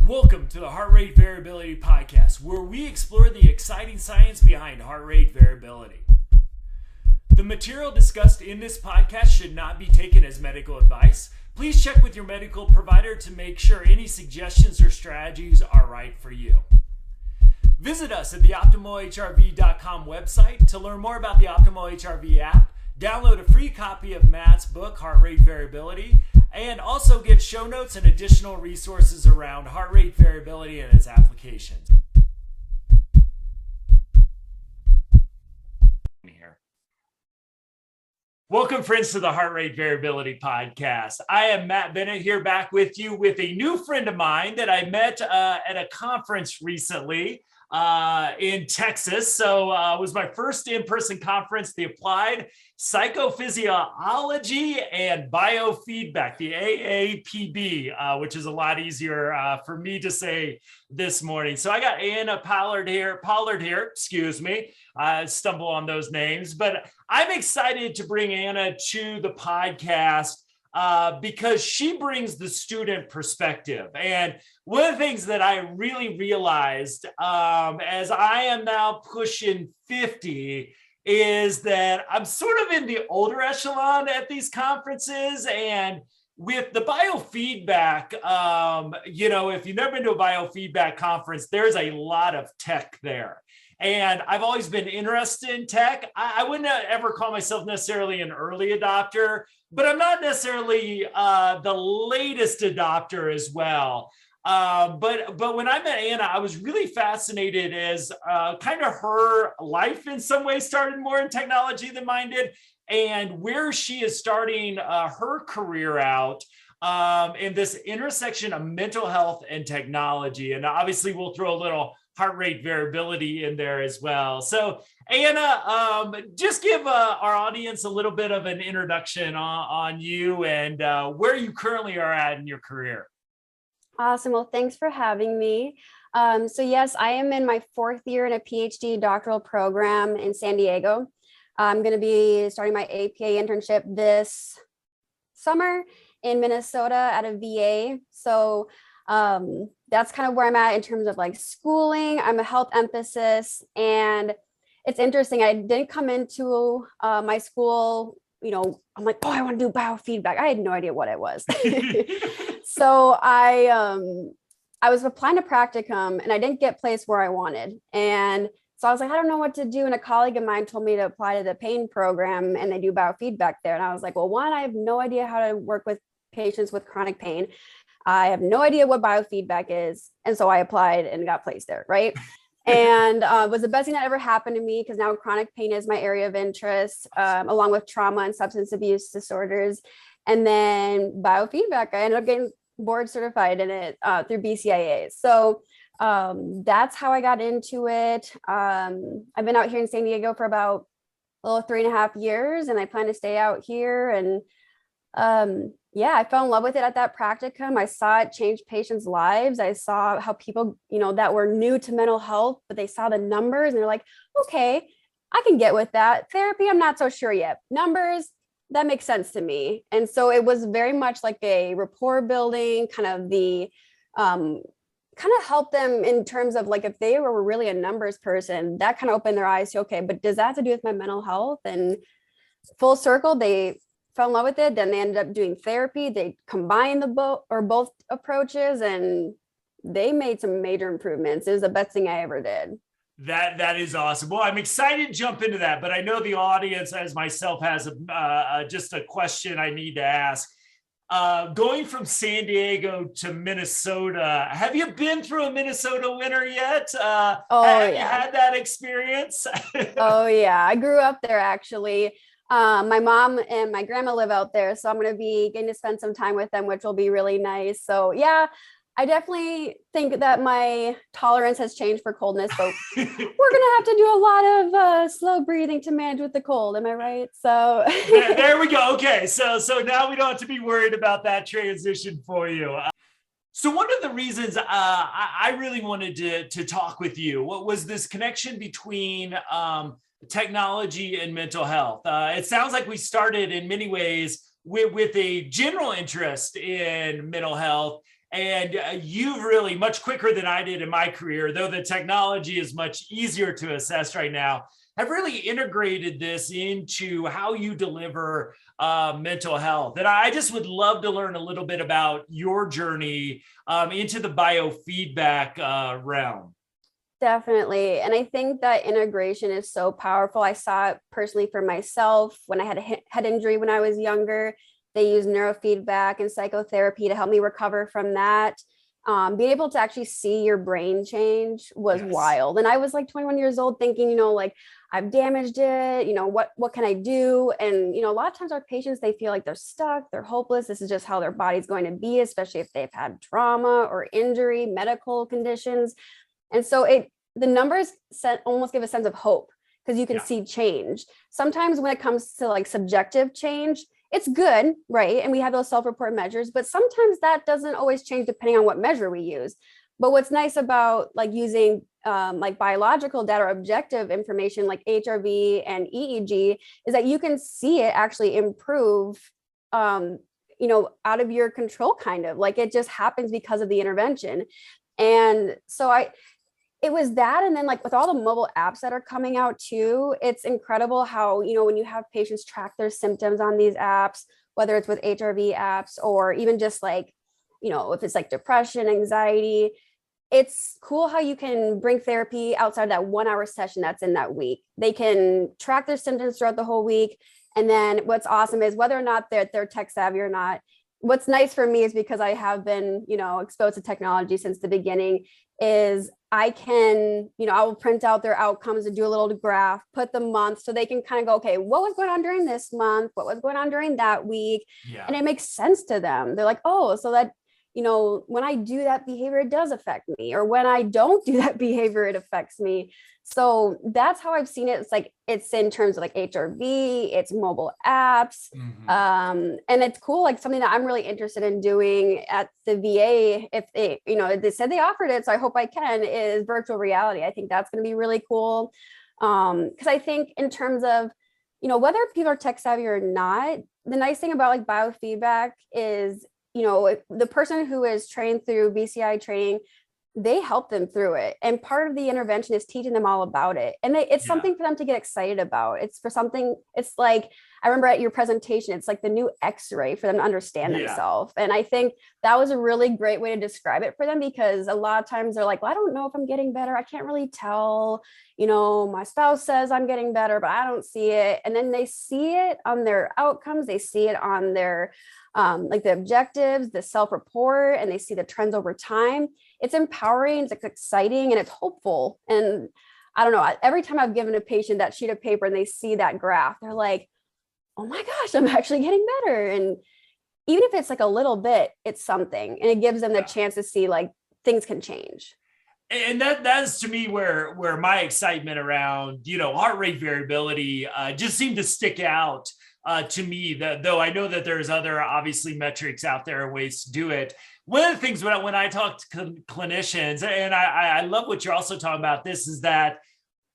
Welcome to the Heart Rate Variability Podcast, where we explore the exciting science behind heart rate variability. The material discussed in this podcast should not be taken as medical advice. Please check with your medical provider to make sure any suggestions or strategies are right for you. Visit us at the OptimalHRV.com website to learn more about the Optimal HRV app, download a free copy of Matt's book, Heart Rate Variability, and also get show notes and additional resources around heart rate variability and its applications. Welcome, friends, to the Heart Rate Variability Podcast. I am Matt Bennett here back with you with a new friend of mine that I met at a conference recently in Texas. So it was my first in-person conference, the Applied Psychophysiology and Biofeedback, the AAPB, which is a lot easier for me to say this morning. So I got Anna Pollard here, excuse me. I stumble on those names, but I'm excited to bring Anna to the podcast because she brings the student perspective. And one of the things that I really realized as I am now pushing 50 is that I'm sort of in the older echelon at these conferences. And with the biofeedback, if you've never been to a biofeedback conference, there's a lot of tech there. And I've always been interested in tech. I wouldn't ever call myself necessarily an early adopter, but I'm not necessarily the latest adopter as well. But when I met Anna, I was really fascinated as kind of her life in some ways started more in technology than mine did, and where she is starting her career out in this intersection of mental health and technology. And obviously we'll throw a little heart rate variability in there as well. So Anna, just give our audience a little bit of an introduction on you and where you currently are at in your career. Awesome. Well, thanks for having me. So yes, I am in my fourth year in a Ph.D. doctoral program in San Diego. I'm going to be starting my APA internship this summer in Minnesota at a VA. So that's kind of where I'm at in terms of like schooling. I'm a health emphasis, and it's interesting. I didn't come into my school, I'm like, oh, I want to do biofeedback. I had no idea what it was. So I was applying to practicum and I didn't get placed where I wanted. And so I was like, I don't know what to do. And a colleague of mine told me to apply to the pain program, and they do biofeedback there. And I was like, well, one, I have no idea how to work with patients with chronic pain. I have no idea what biofeedback is. And so I applied and got placed there, right? And it was the best thing that ever happened to me, because now chronic pain is my area of interest, along with trauma and substance abuse disorders. And then biofeedback, I ended up getting board certified in it through BCIA. So that's how I got into it. I've been out here in San Diego for about 3.5 years, and I plan to stay out here. And I fell in love with it at that practicum. I saw it change patients' lives. I saw how people, that were new to mental health, but they saw the numbers and they're like, okay, I can get with that. Therapy, I'm not so sure yet. Numbers, that makes sense to me. And so it was very much like a rapport building, kind of help them in terms of like, if they were really a numbers person, that kind of opened their eyes to, okay, but does that have to do with my mental health? And full circle, they fell in love with it. Then they ended up doing therapy. They combined both approaches, and they made some major improvements. It was the best thing I ever did. That is awesome. Well, I'm excited to jump into that, but I know the audience, as myself, has just a question I need to ask. Going from San Diego to Minnesota, have you been through a Minnesota winter yet? Have you had that experience? Oh yeah, I grew up there actually. My mom and my grandma live out there, so I'm going to be getting to spend some time with them, which will be really nice. So yeah, I definitely think that my tolerance has changed for coldness, but we're going to have to do a lot of slow breathing to manage with the cold. Am I right? So there we go. Okay. So now we don't have to be worried about that transition for you. So one of the reasons I really wanted to talk with you was this connection between technology and mental health. It sounds like we started in many ways with a general interest in mental health, And you've really, much quicker than I did in my career, though the technology is much easier to assess right now, have really integrated this into how you deliver mental health. And I just would love to learn a little bit about your journey into the biofeedback realm. Definitely. And I think that integration is so powerful. I saw it personally for myself when I had a head injury when I was younger. They use neurofeedback and psychotherapy to help me recover from that. Being able to actually see your brain change was wild. And I was like 21 years old thinking, like I've damaged it, what can I do? And, a lot of times our patients, they feel like they're stuck, they're hopeless. This is just how their body's going to be, especially if they've had trauma or injury, medical conditions. And so the numbers almost give a sense of hope because you can see change. Sometimes when it comes to like subjective change, it's good, right? And we have those self-report measures, but sometimes that doesn't always change depending on what measure we use. But what's nice about like using like biological data or objective information like HRV and EEG is that you can see it actually improve, out of your control, kind of like it just happens because of the intervention. And so it was that. And then like with all the mobile apps that are coming out too, it's incredible how, when you have patients track their symptoms on these apps, whether it's with HRV apps or even just like, if it's like depression, anxiety, it's cool how you can bring therapy outside that 1 hour session that's in that week. They can track their symptoms throughout the whole week. And then what's awesome is whether or not they're tech savvy or not, what's nice for me is because I have been, exposed to technology since the beginning is I can, I will print out their outcomes and do a little graph, put the month so they can kind of go, okay, what was going on during this month? What was going on during that week? Yeah. And it makes sense to them. They're like, oh, so that, when I do that behavior, it does affect me. Or when I don't do that behavior, it affects me. So that's how I've seen it. It's like, it's in terms of like HRV, it's mobile apps. And it's cool, like something that I'm really interested in doing at the VA. If they, they said they offered it, so I hope I can, is virtual reality. I think that's going to be really cool. Because I think in terms of, whether people are tech savvy or not, the nice thing about like biofeedback is, the person who is trained through BCI training, they help them through it. And part of the intervention is teaching them all about it. And it's something for them to get excited about. It's for something, it's like, I remember at your presentation, it's like the new X-ray for them to understand themselves. And I think that was a really great way to describe it for them, because a lot of times they're like, well, I don't know if I'm getting better. I can't really tell, my spouse says I'm getting better, but I don't see it. And then they see it on their outcomes. They see it on their, like the objectives, the self-report, and they see the trends over time. It's empowering, it's exciting, and it's hopeful. And I don't know, every time I've given a patient that sheet of paper and they see that graph, they're like, oh my gosh, I'm actually getting better. And even if it's like a little bit, it's something. And it gives them the chance to see like things can change. And that's to me where my excitement around, heart rate variability just seemed to stick out to me, though I know that there's other obviously metrics out there and ways to do it. One of the things when I talk to clinicians, and I love what you're also talking about, this is that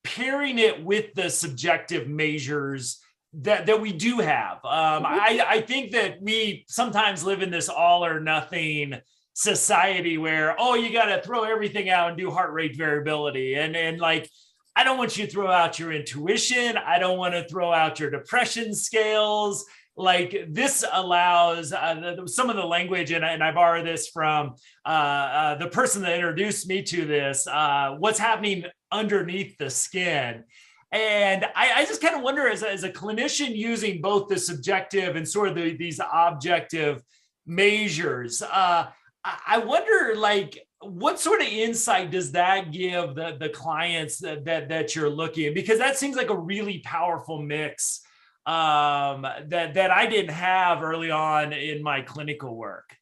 pairing it with the subjective measures that we do have. I think that we sometimes live in this all or nothing society where, oh, you got to throw everything out and do heart rate variability. And like, I don't want you to throw out your intuition. I don't want to throw out your depression scales. Like this allows some of the language, and I borrow this from the person that introduced me to this, what's happening underneath the skin. And I just kind of wonder, as a clinician using both the subjective and sort of these objective measures, I wonder, like, what sort of insight does that give the clients that you're looking at? Because that seems like a really powerful mix that I didn't have early on in my clinical work.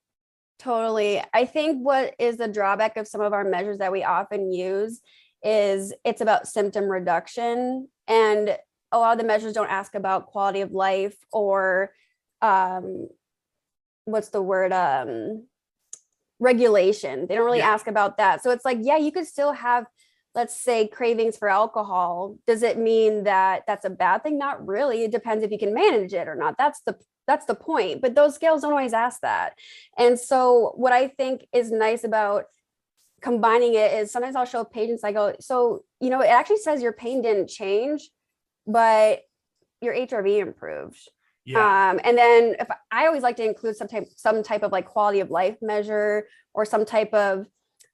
Totally. I think what is the drawback of some of our measures that we often use is it's about symptom reduction. And a lot of the measures don't ask about quality of life or what's the word? Regulation. They don't really ask about that. So it's like, yeah, you could still have, let's say, cravings for alcohol. Does it mean that that's a bad thing? Not really. It depends if you can manage it or not. That's that's the point. But those scales don't always ask that. And so what I think is nice about combining it is sometimes I'll show patients, I go, so, it actually says your pain didn't change, but your HRV improved. Yeah. And then if I always like to include some type of like quality of life measure or some type of,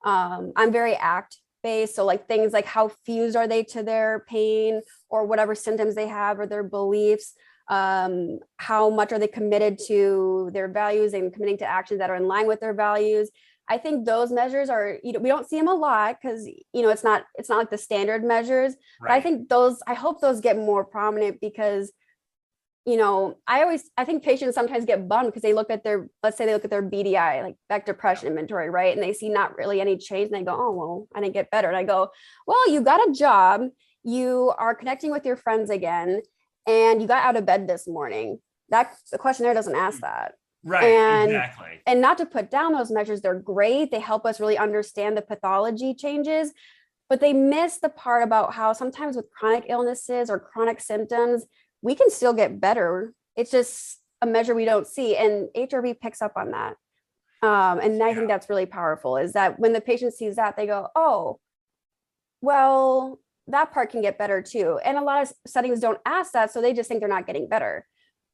I'm very ACT based. So like things like how fused are they to their pain or whatever symptoms they have or their beliefs. How much are they committed to their values and committing to actions that are in line with their values. I think those measures are, we don't see them a lot because, it's not like the standard measures, Right. but I think I hope those get more prominent because, I think patients sometimes get bummed because let's say they look at their BDI, like back depression inventory, right? And they see not really any change and they go, oh, well, I didn't get better. And I go, well, you got a job, you are connecting with your friends again, and you got out of bed this morning. The questionnaire doesn't ask that. Right, exactly. And not to put down those measures, they're great. They help us really understand the pathology changes, but they miss the part about how sometimes with chronic illnesses or chronic symptoms, we can still get better. It's just a measure we don't see. And HRV picks up on that. And I think that's really powerful is that when the patient sees that, they go, oh, well, that part can get better too. And a lot of settings don't ask that. So they just think they're not getting better.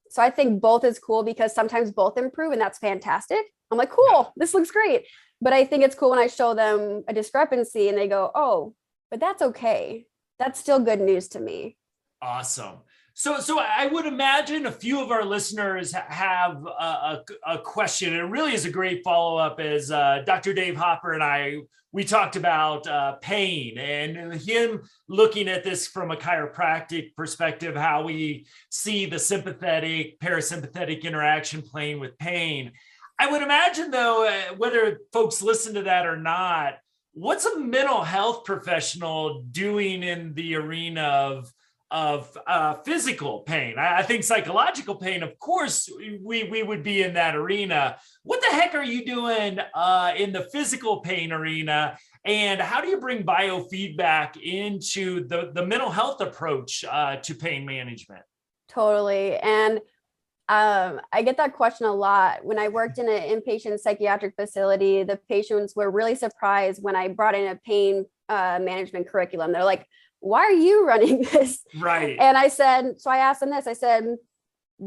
So I think both is cool because sometimes both improve and that's fantastic. I'm like, cool, this looks great. But I think it's cool when I show them a discrepancy and they go, oh, but that's okay. That's still good news to me. Awesome. So I would imagine a few of our listeners have a question. And it really is a great follow-up as Dr. Dave Hopper and we talked about pain and him looking at this from a chiropractic perspective, how we see the sympathetic, parasympathetic interaction playing with pain. I would imagine though, whether folks listen to that or not, what's a mental health professional doing in the arena of physical pain? I think psychological pain, of course, we would be in that arena. What the heck are you doing in the physical pain arena? And how do you bring biofeedback into the mental health approach to pain management? Totally. And I get that question a lot. When I worked in an inpatient psychiatric facility, the patients were really surprised when I brought in a pain management curriculum. They're like, why are you running this? Right. And I asked them this, I said,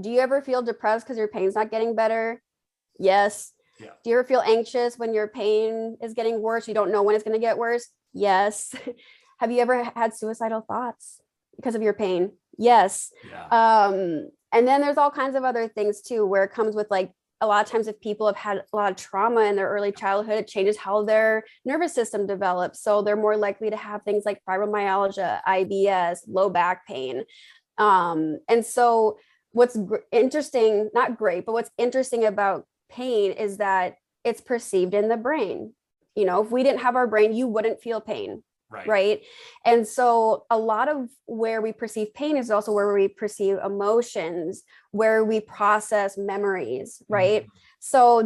do you ever feel depressed because your pain's not getting better? Yes. Yeah. Do you ever feel anxious when your pain is getting worse? You don't know when it's going to get worse? Yes. Have you ever had suicidal thoughts because of your pain? Yes. Yeah. And then there's all kinds of other things too, where it comes with like, a lot of times if people have had a lot of trauma in their early childhood, it changes how their nervous system develops. So they're more likely to have things like fibromyalgia, IBS, low back pain. And so what's interesting, not great, but what's interesting about pain is that it's perceived in the brain. If we didn't have our brain, you wouldn't feel pain. Right. And so a lot of where we perceive pain is also where we perceive emotions, where we process memories. Right. Mm-hmm. So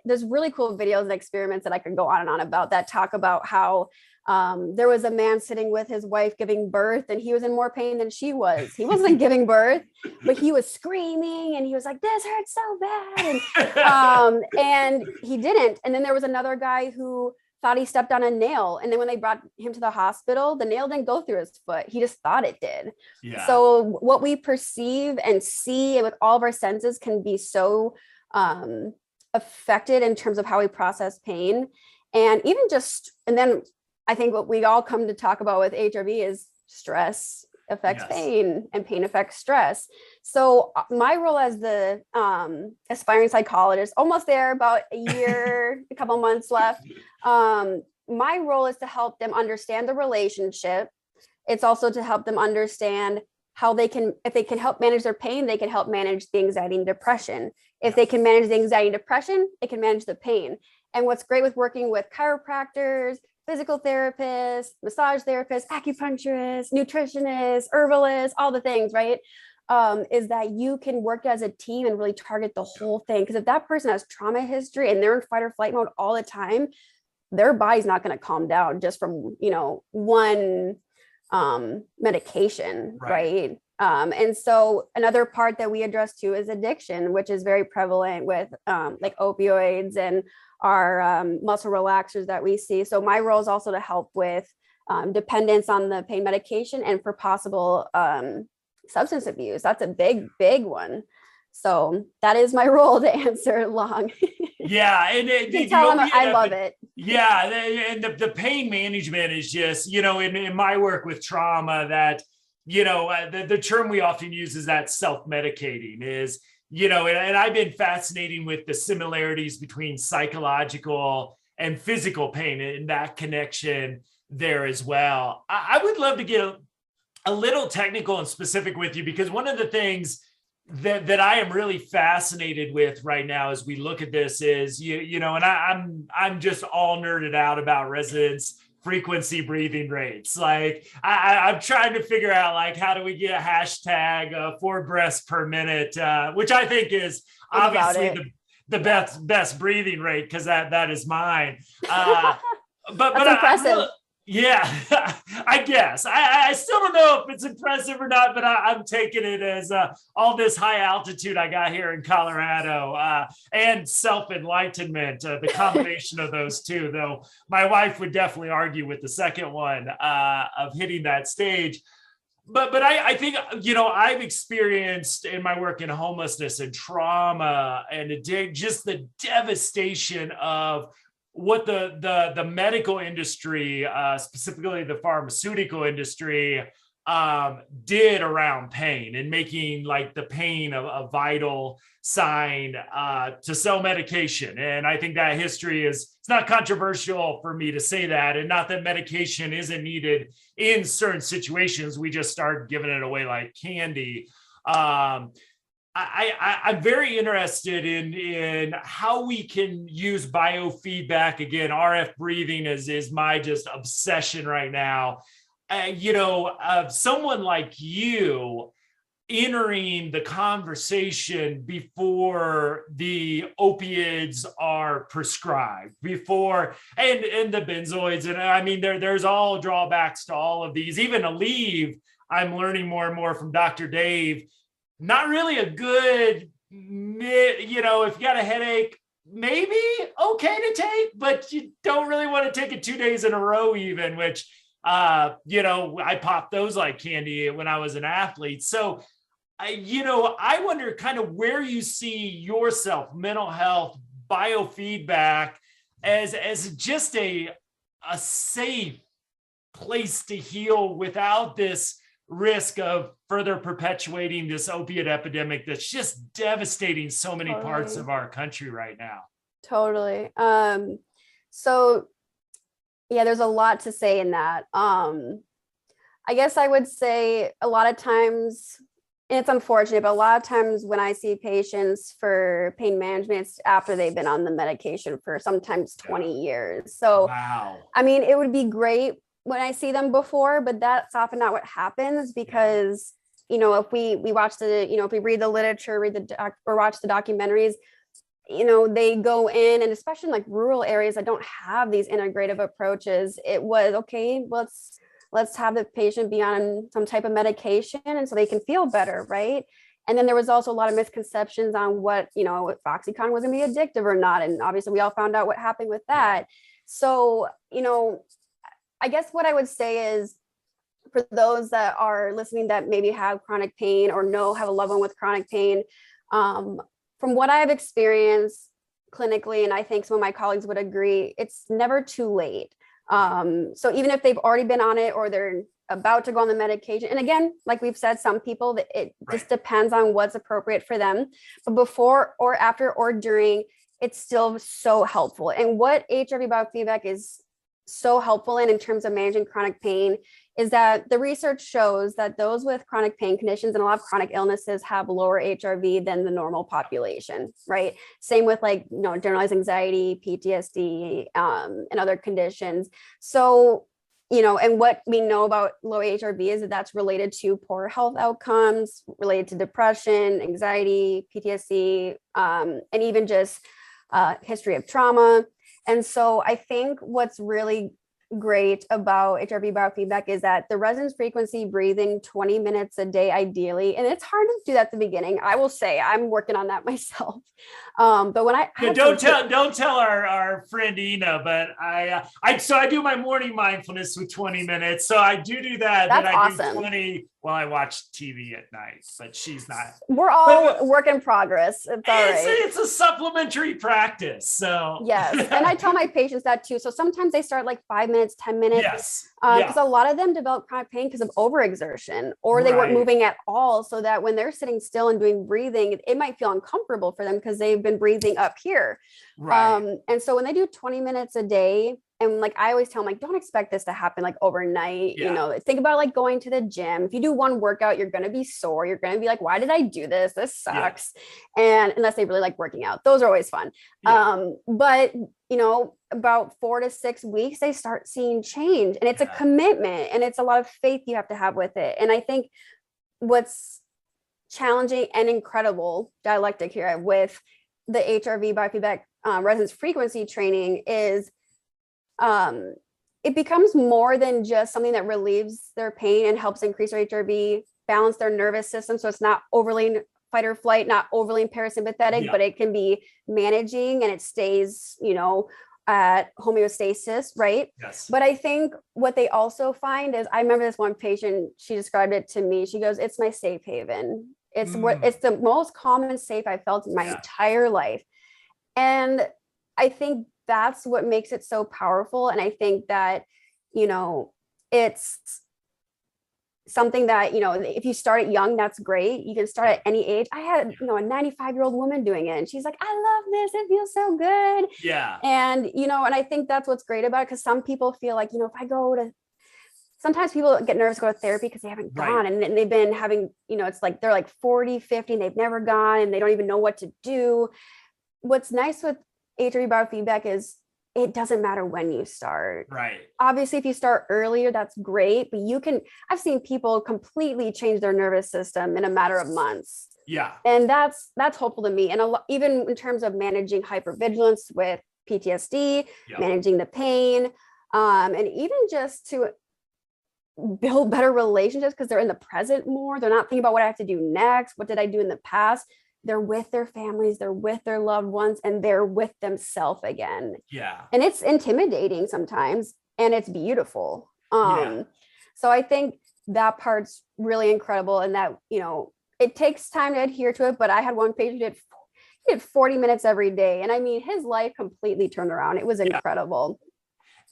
there's really cool videos and experiments that I could go on and on about that talk about how there was a man sitting with his wife giving birth and he was in more pain than she was. He wasn't giving birth, but he was screaming and he was like, this hurts so bad. And he didn't. And then there was another guy who thought he stepped on a nail. And then when they brought him to the hospital, the nail didn't go through his foot. He just thought it did. Yeah. So what we perceive and see with all of our senses can be so affected in terms of how we process pain. And then I think what we all come to talk about with HRV is stress affects pain and pain affects stress. So my role as the aspiring psychologist, almost there, about a year, a couple months left. My role is to help them understand the relationship. It's also to help them understand how if they can help manage their pain, they can help manage the anxiety and depression. If they can manage the anxiety and depression, they can manage the pain. And what's great with working with chiropractors, physical therapists, massage therapists, acupuncturists, nutritionists, herbalists, all the things, right? Is that you can work as a team and really target the whole thing. Because if that person has trauma history and they're in fight or flight mode all the time, their body's not going to calm down just from, one medication, right? And so another part that we address too is addiction, which is very prevalent with like opioids and our muscle relaxers that we see. So my role is also to help with dependence on the pain medication and for possible substance abuse. That's a big one. So that is my role to answer long. Yeah, and I love it. Yeah, and the pain management is just, in my work with trauma, that the term we often use is that self-medicating is, and I've been fascinating with the similarities between psychological and physical pain and that connection there as well. I would love to get a little technical and specific with you, because one of the things that I am really fascinated with right now as we look at this is, and I'm just all nerded out about resonance frequency breathing rates. Like I'm trying to figure out, like, how do we get a hashtag 4 breaths per minute, which I think is obviously the best breathing rate, because that is mine. But impressive. Yeah, I guess. I still don't know if it's impressive or not, but I'm taking it as all this high altitude I got here in Colorado and self-enlightenment, the combination of those two, though my wife would definitely argue with the second one of hitting that stage. But I think, I've experienced in my work in homelessness and trauma and just the devastation of what the medical industry, specifically the pharmaceutical industry, did around pain and making like the pain a vital sign to sell medication. And I think that history it's not controversial for me to say that, and not that medication isn't needed in certain situations. We just started giving it away like candy. I'm very interested in how we can use biofeedback. Again, RF breathing is my just obsession right now. Someone like you entering the conversation before the opiates are prescribed, before and the benzoids, and I mean there's all drawbacks to all of these. Even Aleve, I'm learning more and more from Dr. Dave, not really a good, if you got a headache, maybe okay to take, but you don't really want to take it 2 days in a row even, which, I popped those like candy when I was an athlete. So, I wonder kind of where you see yourself, mental health, biofeedback as just a safe place to heal without this risk of further perpetuating this opiate epidemic that's just devastating so many parts of our country right now. Totally. So yeah, there's a lot to say in that. I guess I would say a lot of times, and it's unfortunate, but a lot of times when I see patients for pain management, it's after they've been on the medication for sometimes 20 years. So, wow. I mean, it would be great when I see them before, but that's often not what happens, because, if we watch if we read the literature, or watch the documentaries, they go in, and especially in like rural areas that don't have these integrative approaches, it was, okay, let's have the patient be on some type of medication and so they can feel better, right? And then there was also a lot of misconceptions on what, if Oxycontin was going to be addictive or not. And obviously we all found out what happened with that. So, I guess what I would say is, for those that are listening that maybe have chronic pain or have a loved one with chronic pain, from what I've experienced clinically, and I think some of my colleagues would agree, it's never too late. So even if they've already been on it or they're about to go on the medication, and again, like we've said, some people, it just depends on what's appropriate for them, but before or after or during, it's still so helpful. And what HRV biofeedback is so helpful in terms of managing chronic pain is that the research shows that those with chronic pain conditions and a lot of chronic illnesses have lower HRV than the normal population, right? Same with generalized anxiety, PTSD, and other conditions. So, and what we know about low HRV is that that's related to poor health outcomes, related to depression, anxiety, PTSD, and even just history of trauma. And so I think what's really great about HRV biofeedback is that the resonance frequency breathing 20 minutes a day, ideally, and it's hard to do that at the beginning. I will say I'm working on that myself. But when I Yeah, don't tell our friend Ina, but I do my morning mindfulness with 20 minutes. So I do that. That's then I awesome. do 20 while I watch TV at night, but she's not. We're all work in progress. It's all right. It's a supplementary practice. So yes. And I tell my patients that too. So sometimes they start like 5 minutes, 10 minutes. Yes. Because a lot of them develop chronic pain because of overexertion, or they weren't moving at all. So that when they're sitting still and doing breathing, it might feel uncomfortable for them because they've been breathing up here. Right. And so when they do 20 minutes a day, and like I always tell them, like, don't expect this to happen like overnight. You know, think about like going to the gym. If you do one workout, you're going to be sore. You're going to be like, why did I do this? This sucks. And unless they really like working out, those are always fun. But you know, about 4 to 6 weeks, they start seeing change, and it's a commitment, and it's a lot of faith you have to have with it. And I think what's challenging and incredible dialectic here with the HRV biofeedback resonance frequency training is it becomes more than just something that relieves their pain and helps increase their HRV, balance their nervous system. So it's not overly fight or flight, not overly parasympathetic, but it can be managing, and it stays, you know, at homeostasis, right? Yes. But I think what they also find is, I remember this one patient, she described it to me. She goes, it's my safe haven. It's it's the most calm and safe I felt in my entire life. And I think that's what makes it so powerful. And I think that, you know, it's something that, you know, if you start it young, that's great. You can start at any age. I had, you know, a 95-year-old woman doing it, and she's like, I love this. It feels so good. Yeah. And, you know, and I think that's what's great about it, because some people feel like, you know, if I go to, sometimes people get nervous to go to therapy because they haven't gone, and they've been having, you know, it's like they're like 40, 50, and they've never gone, and they don't even know what to do. What's nice with HRV biofeedback is it doesn't matter when you start. Right. Obviously, if you start earlier, that's great, but you can, I've seen people completely change their nervous system in a matter of months. Yeah. And that's hopeful to me. And even in terms of managing hypervigilance with PTSD, managing the pain, and even just to build better relationships, because they're in the present more. They're not thinking about what I have to do next. What did I do in the past? They're with their families, they're with their loved ones, and they're with themselves again. Yeah. And it's intimidating sometimes, and it's beautiful. So I think that part's really incredible, and that, you know, it takes time to adhere to it. But I had one patient who did 40 minutes every day. And I mean, his life completely turned around. It was incredible.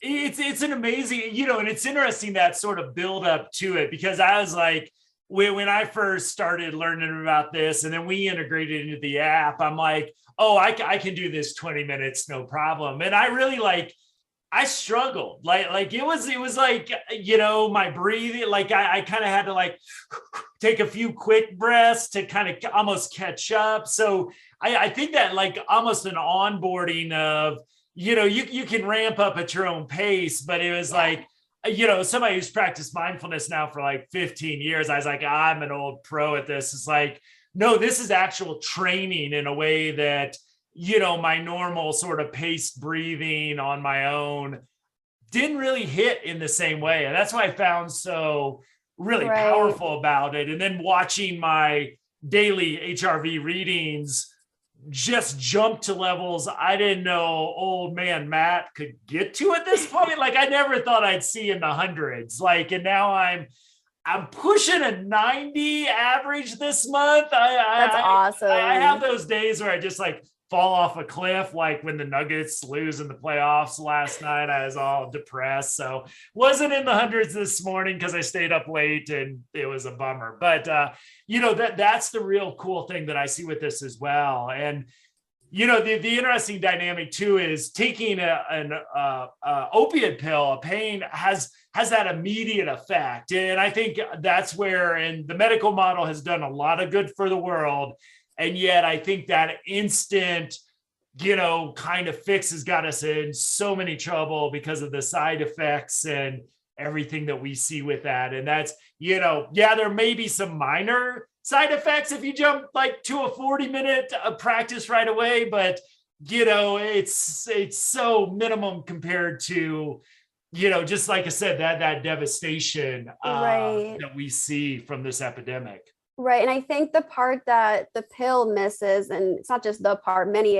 It's an amazing, you know, and it's interesting that sort of build up to it, because I was like, when I first started learning about this, and then we integrated into the app, I'm like, oh, I can do this 20 minutes, no problem. And I really I struggled. Like it was like, you know, my breathing, like I kind of had to like take a few quick breaths to kind of almost catch up. So I think that like almost an onboarding of, you know, you can ramp up at your own pace, but it was like, you know, somebody who's practiced mindfulness now for like 15 years, I was like, I'm an old pro at this. It's like, no, this is actual training in a way that, you know, my normal sort of paced breathing on my own didn't really hit in the same way. And that's what I found so really powerful about it. And then watching my daily HRV readings just jump to levels I didn't know old man Matt could get to at this point. Like I never thought I'd see in the hundreds. Like, and now I'm pushing a 90 average this month. That's awesome. I have those days where I just like fall off a cliff, like when the Nuggets lose in the playoffs last night. I was all depressed. So wasn't in the hundreds this morning because I stayed up late and it was a bummer. But you know, that's the real cool thing that I see with this as well. And you know, the interesting dynamic too is taking an opiate pill, a pain has that immediate effect. And I think that's where, and the medical model has done a lot of good for the world. And yet I think that instant, you know, kind of fix has got us in so many trouble because of the side effects and everything that we see with that. And that's, you know, there may be some minor side effects if you jump like to a 40-minute practice right away, but you know, it's so minimum compared to, just like I said, that devastation Right. that we see from this epidemic. Right. And I think the part that the pill misses, and it's not just the part, many,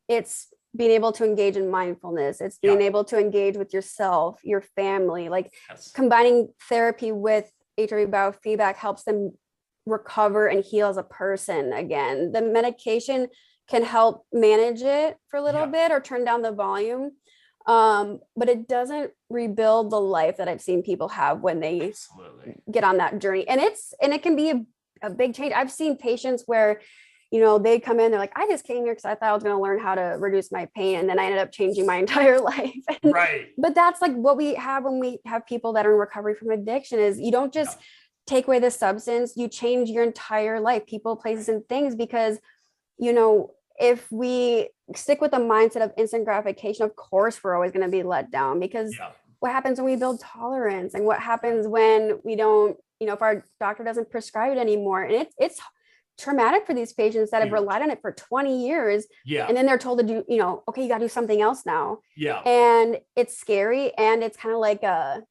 it's being able to engage in mindfulness. It's being Yeah. able to engage with yourself, your family, like Yes. combining therapy with HIV biofeedback helps them recover and heal as a person again. The medication can help manage it for a little Yeah. bit or turn down the volume. But it doesn't rebuild the life that I've seen people have when they Absolutely. get on that journey. And it can be a big change. I've seen patients where, they come in, they're like, I just came here because I thought I was going to learn how to reduce my pain. And then I ended up changing my entire life. Right. But that's like what we have when we have people that are in recovery from addiction is you don't just take away the substance, you change your entire life, people, places, and things, because, if we stick with the mindset of instant gratification, of course, we're always going to be let down, because what happens when we build tolerance, and what happens when we don't, if our doctor doesn't prescribe it anymore, and it's traumatic for these patients that have relied on it for 20 years. Yeah. And then they're told to do, okay, you got to do something else now. Yeah. And it's scary. And it's kind of like I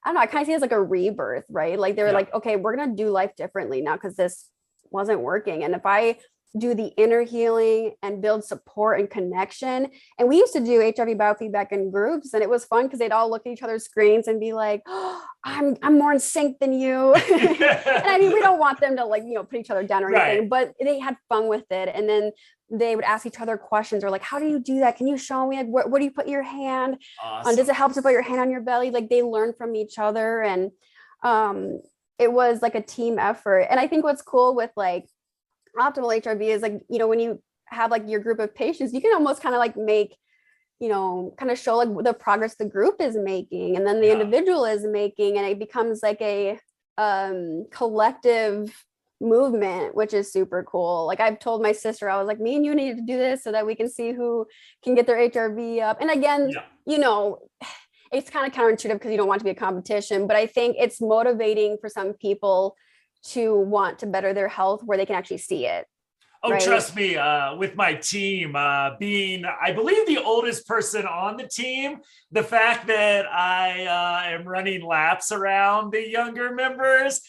don't know, I kind of see it as like a rebirth, right? Like they were like, okay, we're going to do life differently now because this wasn't working. And if I do the inner healing and build support and connection. And we used to do HIV biofeedback in groups, and it was fun because they'd all look at each other's screens and be like, oh, I'm more in sync than you. And I mean, we don't want them to put each other down or anything, but they had fun with it. And then they would ask each other questions, or like, how do you do that? Can you show me? Like, where do you put your hand? Awesome. Does it help to put your hand on your belly? Like they learn from each other. And it was like a team effort. And I think what's cool with optimal HRV is when you have your group of patients, you can almost kind of make, kind of show the progress the group is making, and then the individual is making, and it becomes a collective movement, which is super cool. I've told my sister, I was like, me and you need to do this so that we can see who can get their HRV up. And again, it's kind of counterintuitive because you don't want to be a competition, but I think it's motivating for some people to want to better their health where they can actually see it. Oh, right? Trust me, with my team, being, I believe, the oldest person on the team, the fact that I am running laps around the younger members,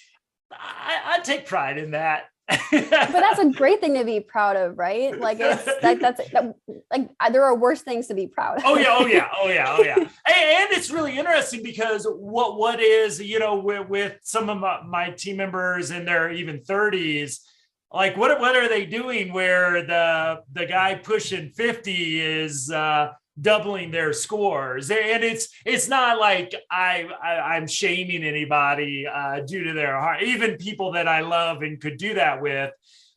I take pride in that. But that's a great thing to be proud of, right? There are worse things to be proud of. Oh yeah. And it's really interesting because what is, with some of my team members in their even 30s, what are they doing where the guy pushing 50 is doubling their scores? And it's not like I'm shaming anybody due to their heart, even people that I love and could do that with.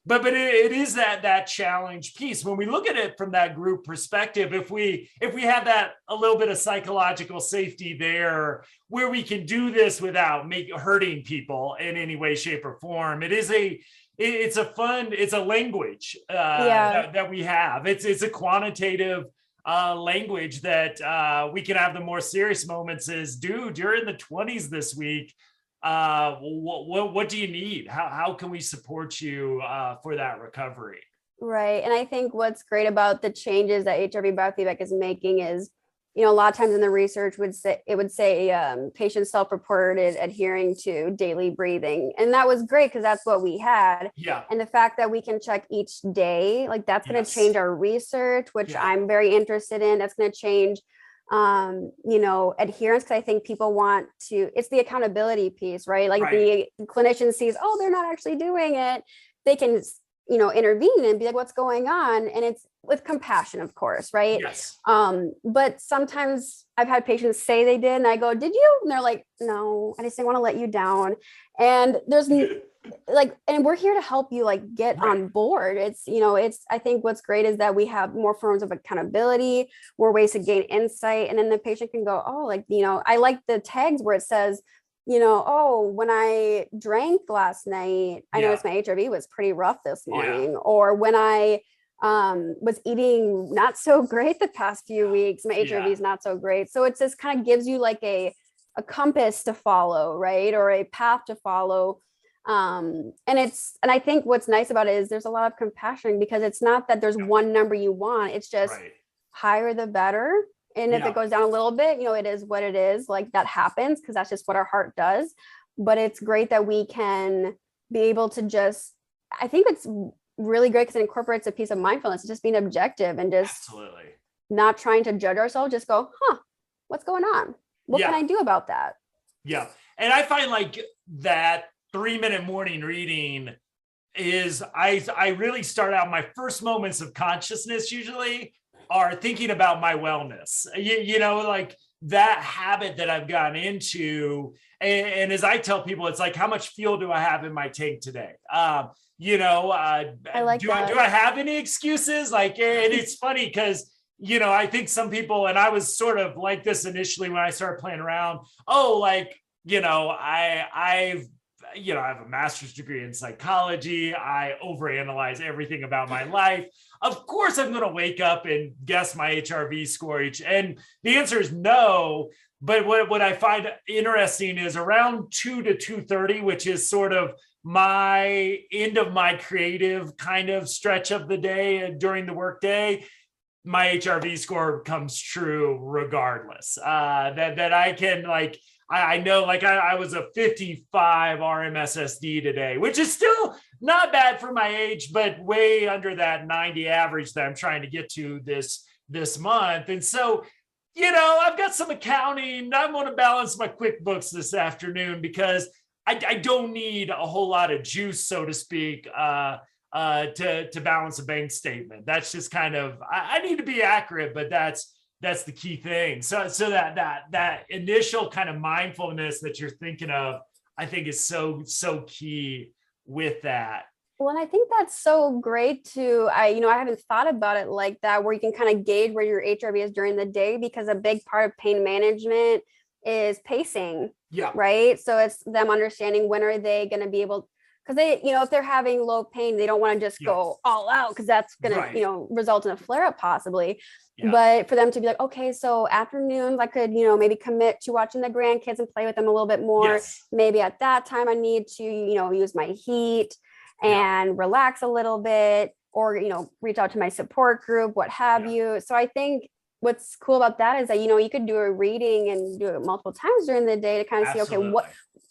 But it is that challenge piece. When we look at it from that group perspective, if we have that a little bit of psychological safety there, where we can do this without hurting people in any way, shape, or form, it's a language that we have. It's a quantitative language that we can have the more serious moments is, dude, you're in the 20s this week. What do you need? How can we support you for that recovery? Right. And I think what's great about the changes that HRV biofeedback is making is, a lot of times in the research would say patients self-reported adhering to daily breathing. And that was great because that's what we had. Yeah. And the fact that we can check each day, that's going to change our research, which I'm very interested in. That's going to change adherence, because I think people want to, it's the accountability piece, right? The clinician sees, oh, they're not actually doing it. They can, intervene and be like, what's going on? And it's with compassion, of course, right? Yes. But sometimes I've had patients say they did, and I go, did you? And they're like, no, I just didn't want to let you down. And there's and we're here to help you get on board. I think what's great is that we have more forms of accountability, more ways to gain insight. And then the patient can go, oh, I like the tags where it says, oh, when I drank last night, I noticed my HRV was pretty rough this morning. Or when I was eating not so great the past few weeks, my HRV is not so great. So it just kind of gives you a compass to follow, right? Or a path to follow. And I think what's nice about it is there's a lot of compassion, because it's not that there's one number you want. It's just higher the better. And if it goes down a little bit, it is what it is. Like that happens because that's just what our heart does. But it's great that we can be able to just, I think it's really great because it incorporates a piece of mindfulness, just being objective and just not trying to judge ourselves, just go, what's going on? What can I do about that? Yeah. And I find like that 3-minute morning reading is, I really start out, my first moments of consciousness usually are thinking about my wellness, like that habit that I've gotten into. And as I tell people, it's like, how much fuel do I have in my tank today? I like do I have any excuses? Like, and it's funny because, I think some people, and I was sort of like this initially when I started playing around, I have a master's degree in psychology. I overanalyze everything about my life. Of course, I'm going to wake up and guess my HRV score and the answer is no. But what I find interesting is around 2 to 2:30, which is sort of my end of my creative kind of stretch of the day during the workday, my HRV score comes true regardless. That I can like, I know, like I was a 55 RMSSD today, which is still not bad for my age, but way under that 90 average that I'm trying to get to this month. And so, I've got some accounting. I'm going to balance my QuickBooks this afternoon because I don't need a whole lot of juice, so to speak, to balance a bank statement. That's just kind of, I need to be accurate, but that's the key thing. So that initial kind of mindfulness that you're thinking of, I think is so key with that. Well, and I think that's so great too. I haven't thought about it like that, where you can kind of gauge where your HRV is during the day, because a big part of pain management is pacing. Yeah. Right. So it's them understanding when are they going to be able, because they, if they're having low pain, they don't want to just go all out because that's going to, result in a flare up possibly. Yeah. But for them to be like, okay, so afternoons, I could, maybe commit to watching the grandkids and play with them a little bit more. Yes. Maybe at that time I need to, use my heat and relax a little bit, or, reach out to my support group, what have you. So I think what's cool about that is that, you could do a reading and do it multiple times during the day to kind of see, okay,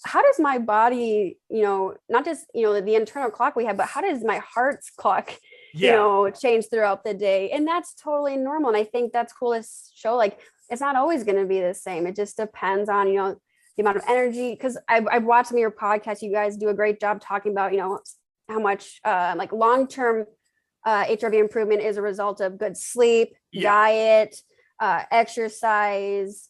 how does my body, not just, the internal clock we have, but how does my heart's clock, change throughout the day? And that's totally normal. And I think that's cool to show, like, it's not always going to be the same. It just depends on, the amount of energy. Because I've watched some of your podcasts. You guys do a great job talking about, how much like long-term HRV improvement is a result of good sleep, diet, exercise,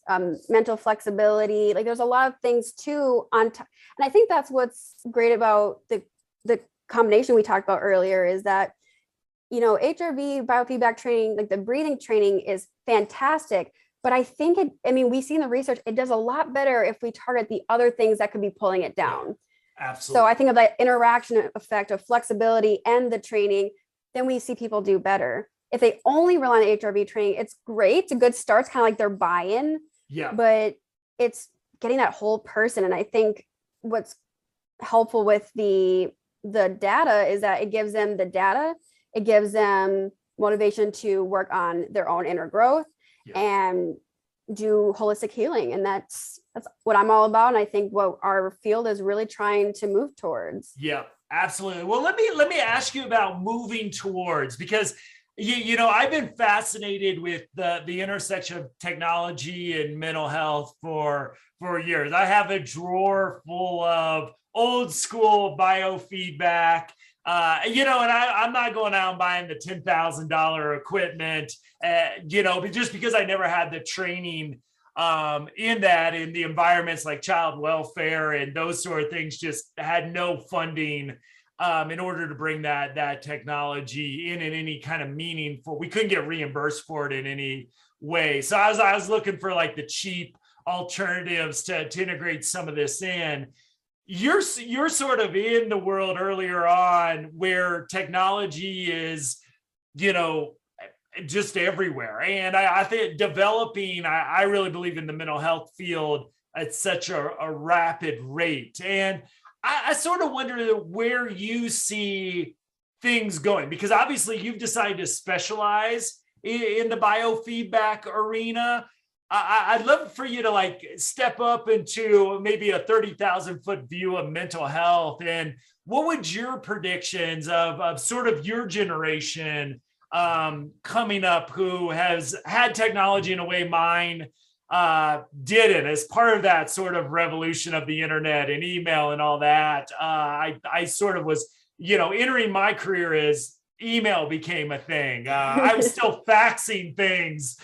mental flexibility. Like there's a lot of things too on top. And I think that's what's great about the combination we talked about earlier is that, HRV biofeedback training, like the breathing training is fantastic. But I think we see in the research, it does a lot better if we target the other things that could be pulling it down. Absolutely. So I think of that interaction effect of flexibility and the training, then we see people do better. If they only rely on the HRV training, it's great. It's a good start. It's kind of like their buy-in. Yeah. But it's getting that whole person. And I think what's helpful with the data is that it gives them the data. It gives them motivation to work on their own inner growth and do holistic healing. And that's what I'm all about. And I think what our field is really trying to move towards. Yeah, absolutely. Well, let me ask you about moving towards, because I've been fascinated with the intersection of technology and mental health for years. I have a drawer full of old school biofeedback, and I'm not going out and buying the $10,000 equipment, but just because I never had the training in the environments like child welfare and those sort of things, just had no funding in order to bring that technology in any kind of meaningful. We couldn't get reimbursed for it in any way. So I was looking for like the cheap alternatives to integrate some of this in. You're sort of in the world earlier on where technology is, just everywhere. And I think developing, I really believe in the mental health field at such a rapid rate. And I sort of wonder where you see things going, because obviously you've decided to specialize in the biofeedback arena. I'd love for you to like step up into maybe a 30,000 foot view of mental health. And what would your predictions of sort of your generation coming up who has had technology in a way mine didn't, as part of that sort of revolution of the internet and email and all that. I sort of was, entering my career as email became a thing. I was still faxing things,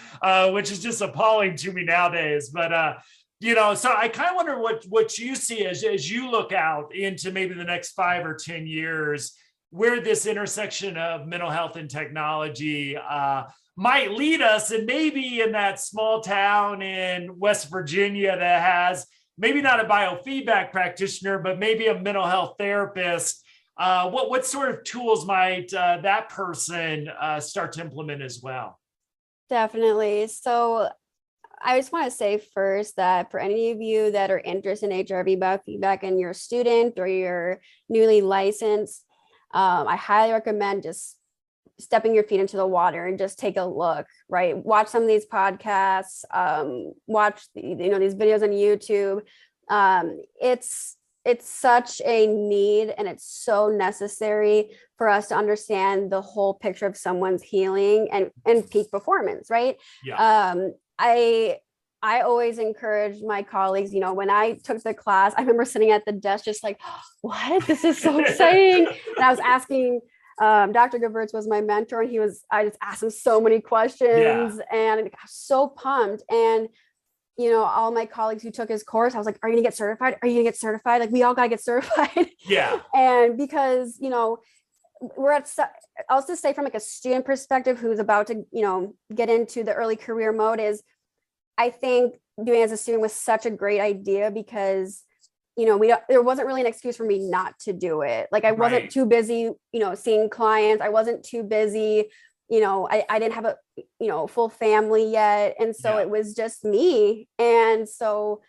which is just appalling to me nowadays. But so I kind of wonder what you see as you look out into maybe the next 5 or 10 years, where this intersection of mental health and technology might lead us, and maybe in that small town in West Virginia that has maybe not a biofeedback practitioner, but maybe a mental health therapist. What sort of tools might that person start to implement as well? Definitely. So I just want to say first that for any of you that are interested in HRV biofeedback and you're a student or you're newly licensed, I highly recommend just stepping your feet into the water and just take a look, right? Watch some of these podcasts, watch these videos on YouTube. It's such a need, and it's so necessary for us to understand the whole picture of someone's healing and peak performance, right? Yeah. I always encourage my colleagues, when I took the class, I remember sitting at the desk just like, what? This is so exciting. And I was asking, Dr. Gewurz was my mentor, and I just asked him so many questions, and I was so pumped. And all my colleagues who took his course, I was like, are you gonna get certified? Are you gonna get certified? Like, we all gotta get certified. Yeah. And because, I'll just say from like a student perspective who's about to, get into the early career mode, is I think doing it as a student was such a great idea because, there wasn't really an excuse for me not to do it. Like, I wasn't too busy, seeing clients. I wasn't too busy. I didn't have a, full family yet. And so it was just me. And so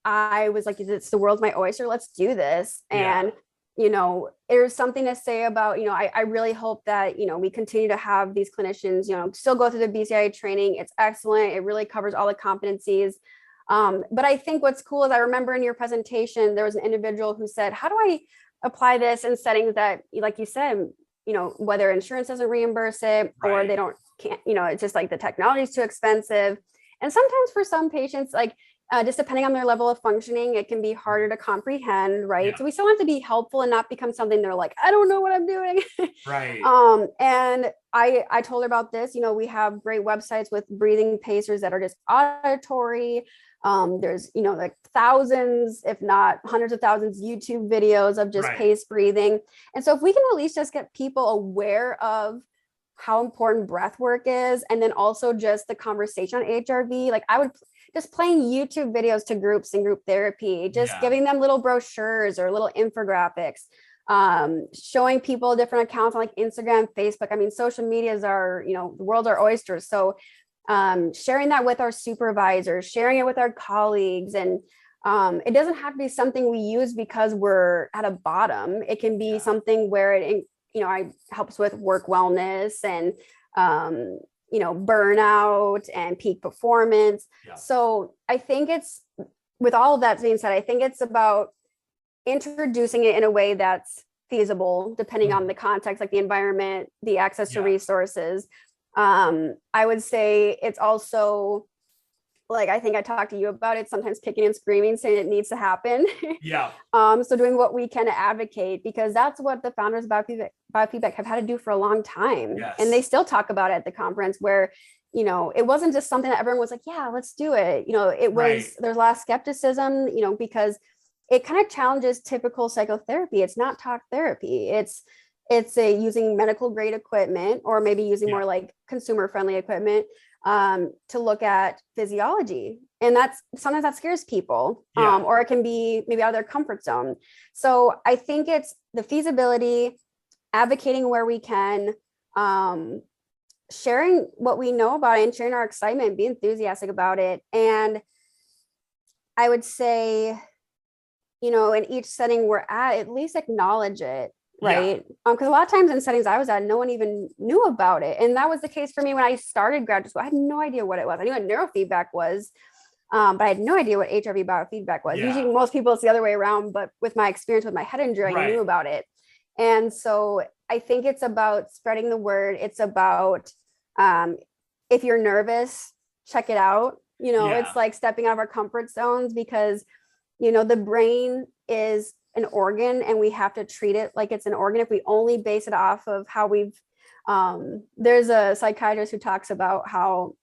I was like, it's the world's my oyster. Let's do this. And, there's something to say about, I really hope that, we continue to have these clinicians, still go through the BCI training. It's excellent. It really covers all the competencies. But I think what's cool is I remember in your presentation, there was an individual who said, how do I apply this in settings that, like you said, whether insurance doesn't reimburse it or they can't, it's just like the technology is too expensive. And sometimes for some patients, like just depending on their level of functioning, it can be harder to comprehend, right? So we still have to be helpful and not become something they're like, I don't know what I'm doing. And I told her about this, we have great websites with breathing pacers that are just auditory. There's, like thousands, if not hundreds of thousands, YouTube videos of just pace breathing. And so if we can at least just get people aware of how important breath work is, and then also just the conversation on HRV, like I would just playing YouTube videos to groups and group therapy, just giving them little brochures or little infographics, showing people different accounts on like Instagram, Facebook. I mean, social medias are, the world's our oysters. So sharing that with our supervisors, sharing it with our colleagues. And it doesn't have to be something we use because we're at a bottom. It can be something where it helps with work wellness and, burnout and peak performance. So I think with all of that being said, I think it's about introducing it in a way that's feasible, depending on the context, like the environment, the access to resources. I would say it's also, like, I think I talked to you about it, sometimes kicking and screaming, saying it needs to happen. So doing what we can to advocate, because that's what the founders of Biofeedback have had to do for a long time. And they still talk about it at the conference where, it wasn't just something that everyone was like, yeah, let's do it. It was, there's a lot of skepticism, because it kind of challenges typical psychotherapy. It's not talk therapy. It's using medical grade equipment, or maybe using more like consumer friendly equipment to look at physiology. And sometimes that scares people, or it can be maybe out of their comfort zone. So I think it's the feasibility, advocating where we can, sharing what we know about it and sharing our excitement, be enthusiastic about it. And I would say, in each setting we're at least acknowledge it. Yeah. right? Because a lot of times in settings I was at, no one even knew about it. And that was the case for me when I started graduate school. I had no idea what it was. I knew what neurofeedback was, but I had no idea what HRV biofeedback was. Usually Yeah. most people, it's the other way around, but with my experience with my head injury, I knew Right. about it. And so I think it's about spreading the word. It's about, um, if you're nervous, check it out. It's Yeah. like stepping out of our comfort zones, because the brain is an organ and we have to treat it like it's an organ. If we only base it off of how there's a psychiatrist who talks about how,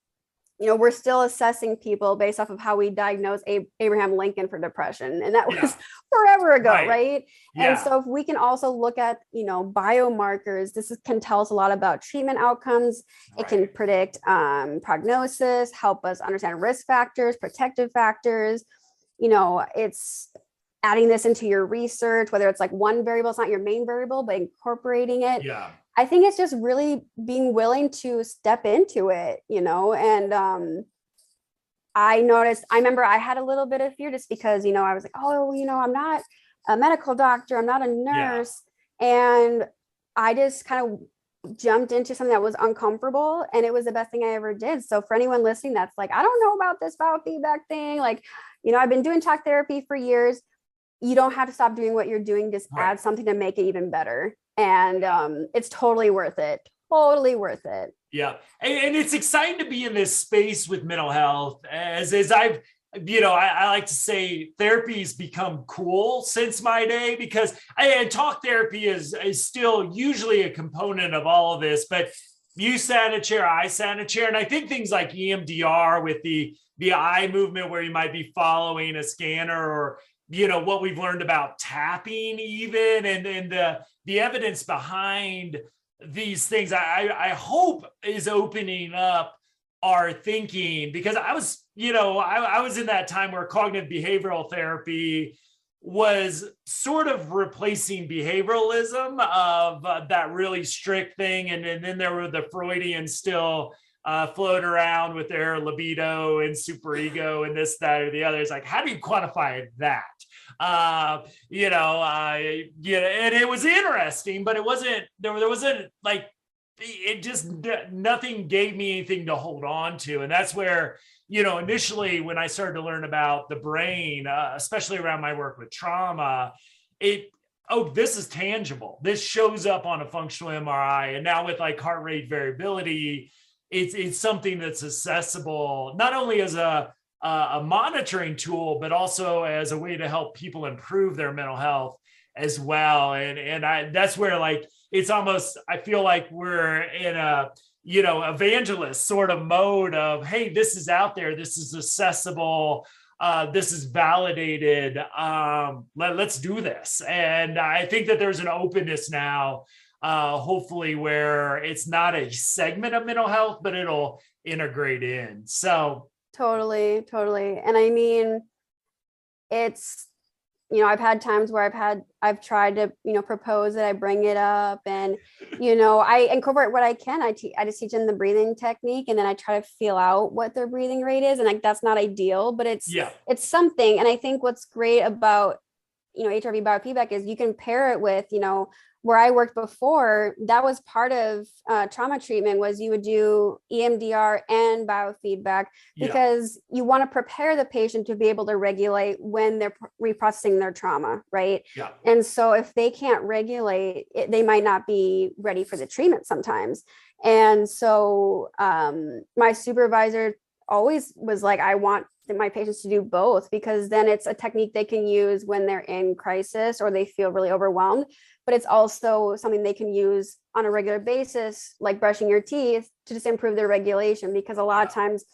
we're still assessing people based off of how we diagnose Abraham Lincoln for depression. And that Yeah. was forever ago, Right. right? And Yeah. so if we can also look at, biomarkers, can tell us a lot about treatment outcomes. It can Right. predict prognosis, help us understand risk factors, protective factors. It's adding this into your research, whether it's like one variable, it's not your main variable, but incorporating it. Yeah. I think it's just really being willing to step into it, and I remember I had a little bit of fear just because, I was like, oh, I'm not a medical doctor, I'm not a Yeah. nurse. And I just kind of jumped into something that was uncomfortable, and it was the best thing I ever did. So for anyone listening that's like, I don't know about this biofeedback thing, like, I've been doing talk therapy for years. You don't have to stop doing what you're doing. Just Right. add something to make it even better. And it's totally worth it. Totally worth it. Yeah. And it's exciting to be in this space with mental health as I've, I like to say therapy's become cool since my day, because and talk therapy is still usually a component of all of this, but you sat in a chair, I sat in a chair. And I think things like EMDR with the eye movement where you might be following a scanner, or what we've learned about tapping even, and the evidence behind these things, I hope is opening up our thinking, because I was, I was in that time where cognitive behavioral therapy was sort of replacing behavioralism of that really strict thing. And then there were the Freudians still floating around with their libido and superego and this, that, or the other. It's like, how do you quantify that? And it was interesting, but it wasn't, there wasn't like, it just, nothing gave me anything to hold on to. And that's where, initially when I started to learn about the brain, especially around my work with trauma, this is tangible. This shows up on a functional MRI. And now with like heart rate variability, it's something that's accessible, not only as a monitoring tool, but also as a way to help people improve their mental health as well. And that's where, like, it's almost, I feel like we're in a, evangelist sort of mode of, hey, this is out there, this is accessible, this is validated, let's do this. And I think that there's an openness now, hopefully, where it's not a segment of mental health, but it'll integrate in. So Totally. And I mean, it's, I've had times where I've tried to, propose it, I bring it up, and, I incorporate what I can. I just teach them the breathing technique, and then I try to feel out what their breathing rate is. And like, that's not ideal, but it's something. And I think what's great about, HRV biofeedback is you can pair it with, where I worked before, that was part of trauma treatment, was you would do EMDR and biofeedback, because you want to prepare the patient to be able to regulate when they're reprocessing their trauma, right? Yeah. And so if they can't regulate it, they might not be ready for the treatment sometimes. And so my supervisor always was like, I want my patients to do both, because then it's a technique they can use when they're in crisis or they feel really overwhelmed, but it's also something they can use on a regular basis, like brushing your teeth, to just improve their regulation. Because a lot of times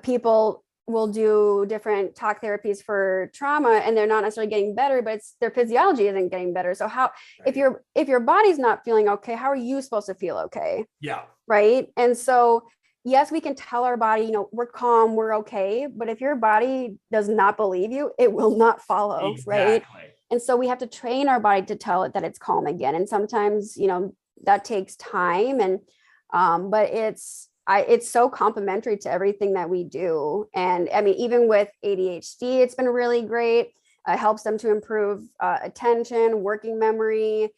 people will do different talk therapies for trauma and they're not necessarily getting better, but it's their physiology isn't getting better. So how, if your body's not feeling okay, how are you supposed to feel okay? Yeah. Right. And so yes, we can tell our body, we're calm, we're okay. But if your body does not believe you, it will not follow. Right. And so we have to train our body to tell it that it's calm again. And sometimes, that takes time. And, but it's so complementary to everything that we do. And I mean, even with ADHD, it's been really great. It helps them to improve attention, working memory,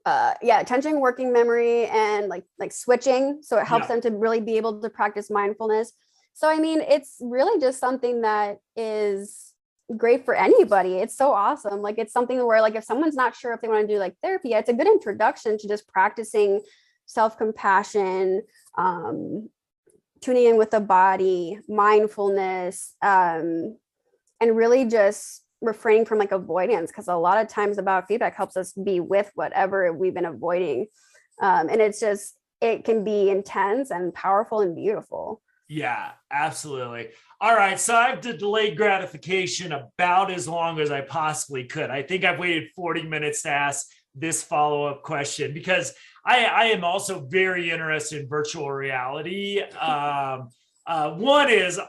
attention, working memory, and like switching. So it helps Yeah. them to really be able to practice mindfulness. So I mean, it's really just something that is great for anybody. It's so awesome. Like it's something where like if someone's not sure if they want to do like therapy, it's a good introduction to just practicing self-compassion, tuning in with the body, mindfulness, and really just refraining from like avoidance, because a lot of times the biofeedback helps us be with whatever we've been avoiding. And it's just, it can be intense and powerful and beautiful. Yeah, absolutely. All right. So I've delayed gratification about as long as I possibly could. I think I've waited 40 minutes to ask this follow-up question because I am also very interested in virtual reality. One is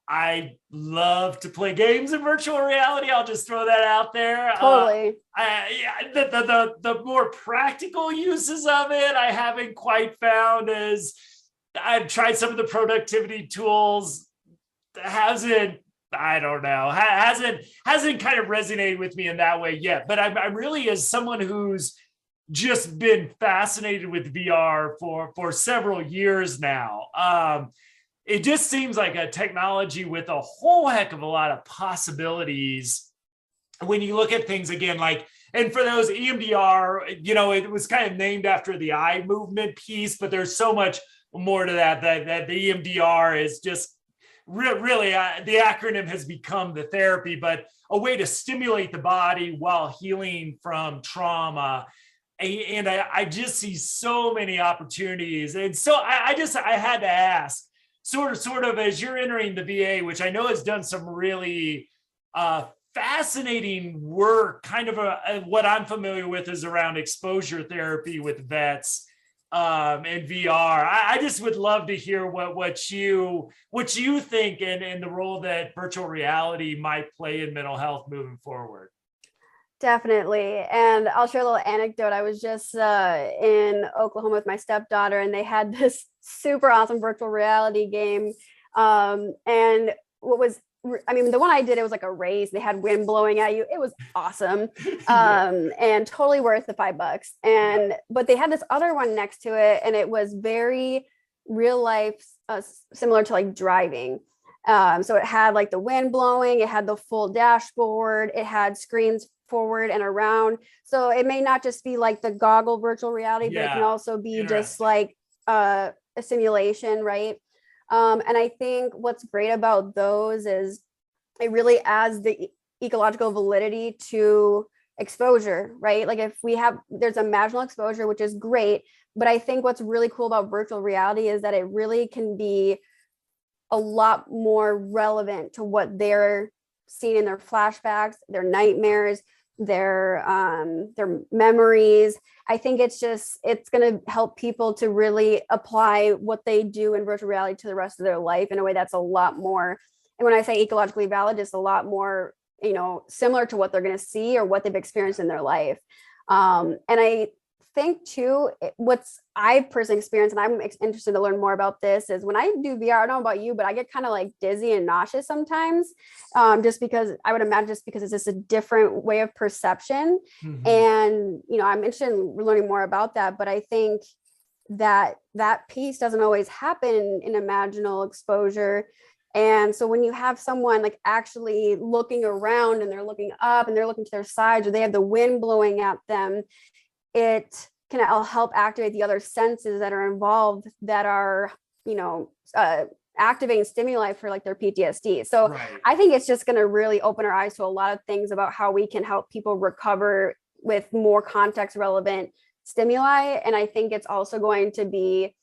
I love to play games in virtual reality. I'll just throw that out there. Totally. The more practical uses of it, I haven't quite found as I've tried some of the productivity tools. Hasn't kind of resonated with me in that way yet. But I'm really, as someone who's just been fascinated with VR for several years now. It just seems like a technology with a whole heck of a lot of possibilities when you look at things again, like, and for those EMDR, it was kind of named after the eye movement piece, but there's so much more to that the EMDR is just really the acronym has become the therapy, but a way to stimulate the body while healing from trauma. And I just see so many opportunities. And so I had to ask, sort of as you're entering the VA, which I know has done some really fascinating work, kind of what I'm familiar with is around exposure therapy with vets and VR. I just would love to hear what you think and the role that virtual reality might play in mental health moving forward. Definitely. And I'll share a little anecdote. I was just in Oklahoma with my stepdaughter, and they had this super awesome virtual reality game. And the one I did, it was like a race. They had wind blowing at you. It was awesome. And totally worth the $5. But they had this other one next to it, and it was very real life, similar to like driving. So it had like the wind blowing, it had the full dashboard, it had screens forward and around. So it may not just be like the goggle virtual reality, but it can also be just like a simulation, right? And I think what's great about those is it really adds the ecological validity to exposure, right? Like there's a imaginal exposure, which is great, but I think what's really cool about virtual reality is that it really can be a lot more relevant to what they're seeing in their flashbacks, their nightmares, their memories. I think it's going to help people to really apply what they do in virtual reality to the rest of their life in a way that's a lot more, and when I say ecologically valid, just a lot more, similar to what they're going to see or what they've experienced in their life. And I think too, what's I've personally experienced, and I'm interested to learn more about this, is when I do VR, I don't know about you, but I get kind of like dizzy and nauseous sometimes, just because I would imagine it's just a different way of perception. Mm-hmm. And, I'm interested in learning more about that, but I think that piece doesn't always happen in imaginal exposure. And so when you have someone like actually looking around and they're looking up and they're looking to their sides, or they have the wind blowing at them, it can help activate the other senses that are involved that are, activating stimuli for like their PTSD. So right. I think it's just going to really open our eyes to a lot of things about how we can help people recover with more context relevant stimuli. And I think it's also going to be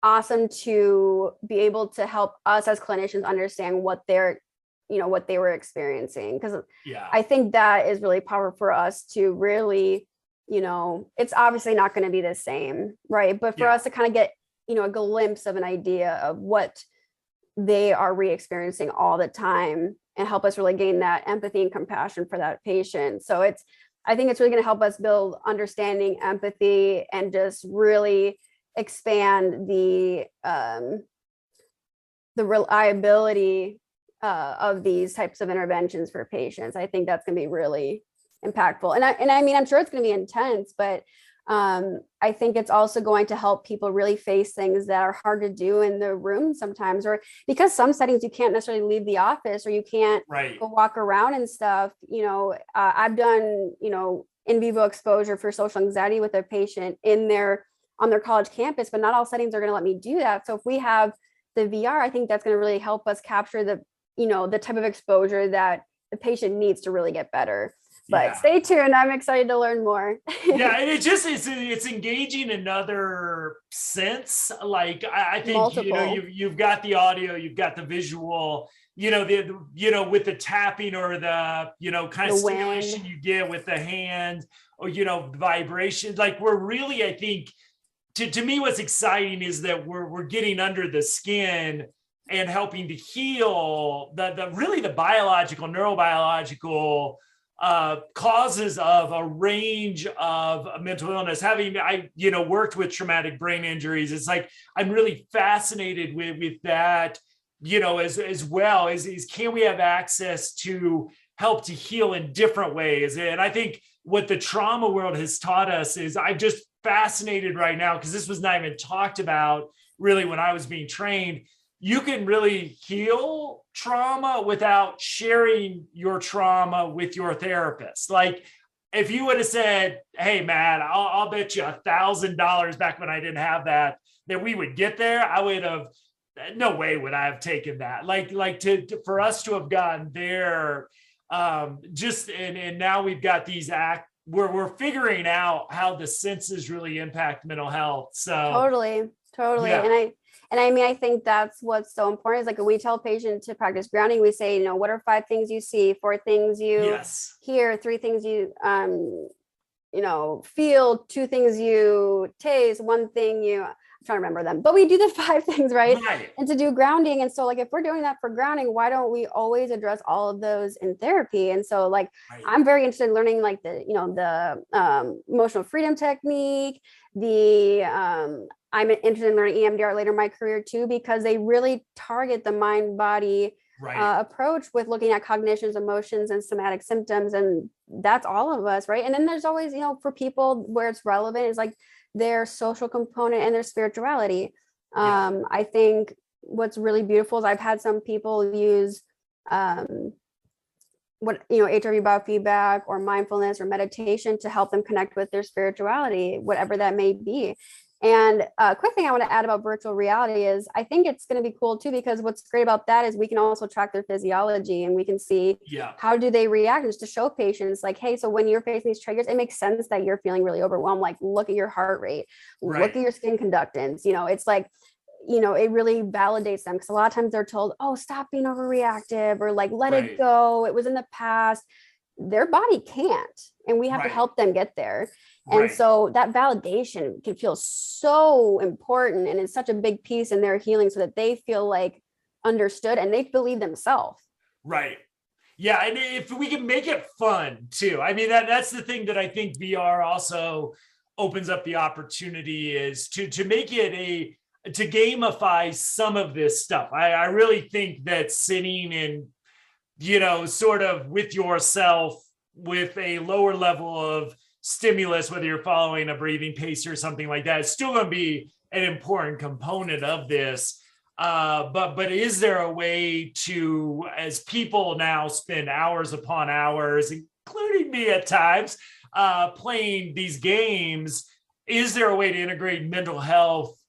awesome to be able to help us as clinicians understand what they were experiencing. Because I think that is really powerful for us to really, it's obviously not going to be the same, right? But for us to kind of get, a glimpse of an idea of what they are re-experiencing all the time and help us really gain that empathy and compassion for that patient. So I think it's really going to help us build understanding, empathy, and just really expand the reliability of these types of interventions for patients. I think that's going to be really impactful. And I mean, I'm sure it's going to be intense, but I think it's also going to help people really face things that are hard to do in the room sometimes, or because some settings you can't necessarily leave the office or you can't go walk around and stuff. I've done, in vivo exposure for social anxiety with a patient on their college campus, but not all settings are going to let me do that. So if we have the VR, I think that's going to really help us capture the type of exposure that the patient needs to really get better. But stay tuned. I'm excited to learn more. Yeah, and it's engaging another sense. Like I think multiple. You've got the audio, you've got the visual. With the tapping or the kind of stimulation you get with the hand or vibration. Like we're really, I think, to me, what's exciting is that we're getting under the skin and helping to heal the biological, neurobiological causes of a range of mental illness. I worked with traumatic brain injuries, it's like I'm really fascinated with that, as well as can we have access to help to heal in different ways. And I think what the trauma world has taught us is, I'm just fascinated right now because this was not even talked about really when I was being trained. You can really heal trauma without sharing your trauma with your therapist. Like if you would have said, hey, Matt, I'll bet you $1,000 back when I didn't have that we would get there, I would have, no way would I have taken that. For us to have gotten there, and now we've got these we're figuring out how the senses really impact mental health. So totally. Yeah. And I mean, I think that's what's so important is like we tell patients to practice grounding. We say, what are 5 things you see, 4 things you hear, 3 things you, feel, 2 things you taste, 1 thing I'm trying to remember them, but we do the 5 things, right? And to do grounding. And so like, if we're doing that for grounding, why don't we always address all of those in therapy? And so like, I'm very interested in learning like the emotional freedom technique, I'm interested in learning EMDR later in my career too, because they really target the mind-body approach with looking at cognitions, emotions, and somatic symptoms. And that's all of us, right? And then there's always, for people where it's relevant is like their social component and their spirituality. I think what's really beautiful is I've had some people use HRV biofeedback or mindfulness or meditation to help them connect with their spirituality, whatever that may be. And a quick thing I want to add about virtual reality is I think it's going to be cool too, because what's great about that is we can also track their physiology and we can see how do they react, just to show patients like, hey, so when you're facing these triggers, it makes sense that you're feeling really overwhelmed. Like look at your heart rate, look at your skin conductance. It's like, it really validates them, because a lot of times they're told, oh, stop being overreactive, or like, let it go. It was in the past. Their body can't, and we have to help them get there. And so that validation can feel so important, and it's such a big piece in their healing, so that they feel like understood and they believe themselves. Right. Yeah. And if we can make it fun too, I mean, that's the thing that I think VR also opens up the opportunity is to make it to gamify some of this stuff. I really think that sitting in, sort of with yourself with a lower level of stimulus, whether you're following a breathing pace or something like that, it's still going to be an important component of this. But is there a way to, as people now spend hours upon hours, including me at times, playing these games, is there a way to integrate mental health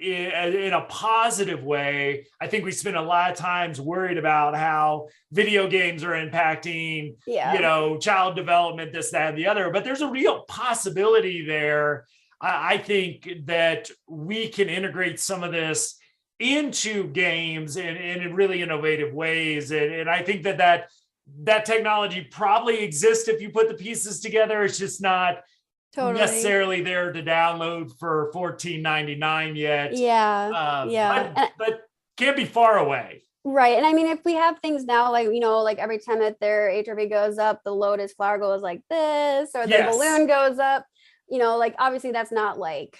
in a positive way? I think we spend a lot of times worried about how video games are impacting, child development, this, that, and the other, but there's a real possibility there. I think that we can integrate some of this into games in really innovative ways. And I think that technology probably exists if you put the pieces together. It's just not necessarily there to download for $14.99 yet. But can't be far away. Right. And I mean, if we have things now, like, like every time that their HRV goes up, the lotus flower goes like this, or the balloon goes up, like obviously that's not like